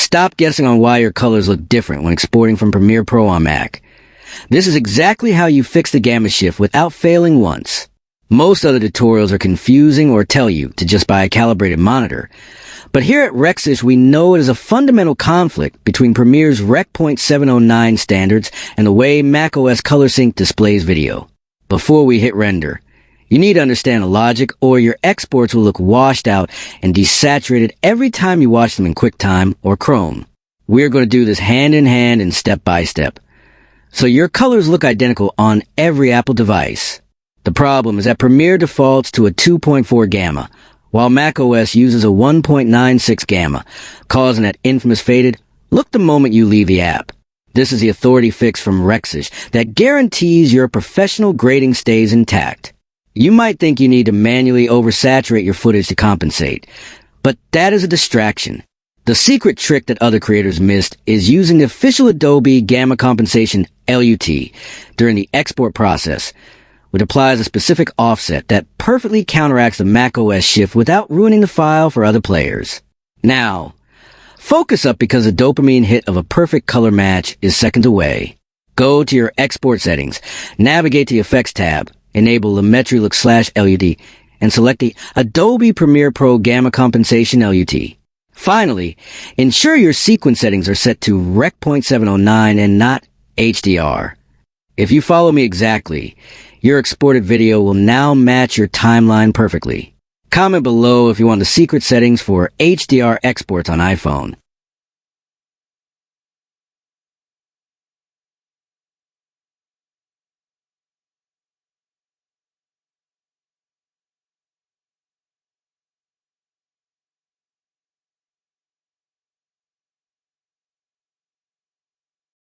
stop guessing on why your colors look different when exporting from Premiere Pro on Mac. This is exactly how you fix the gamma shift without failing once. Most other tutorials are confusing or tell you to just buy a calibrated monitor. But here at Rexish, we know it is a fundamental conflict between Premiere's Rec. 709 standards and the way macOS ColorSync displays video. Before we hit render, you need to understand the logic or your exports will look washed out and desaturated every time you watch them in QuickTime or Chrome. We're going to do this hand in hand and step by step. So your colors look identical on every Apple device. The problem is that Premiere defaults to a 2.4 gamma, while macOS uses a 1.96 gamma, causing that infamous faded look the moment you leave the app. This is the authority fix from Rexish that guarantees your professional grading stays intact. You might think you need to manually oversaturate your footage to compensate, but that is a distraction. The secret trick that other creators missed is using the official Adobe Gamma Compensation LUT during the export process, which applies a specific offset that perfectly counteracts the macOS shift without ruining the file for other players. Now, focus up because the dopamine hit of a perfect color match is seconds away. Go to your export settings, navigate to the Effects tab, enable the Lumetri-Look/LUT, and select the Adobe Premiere Pro Gamma Compensation LUT. Finally, ensure your sequence settings are set to Rec. 709 and not HDR. If you follow me exactly, your exported video will now match your timeline perfectly. Comment below if you want the secret settings for HDR exports on iPhone.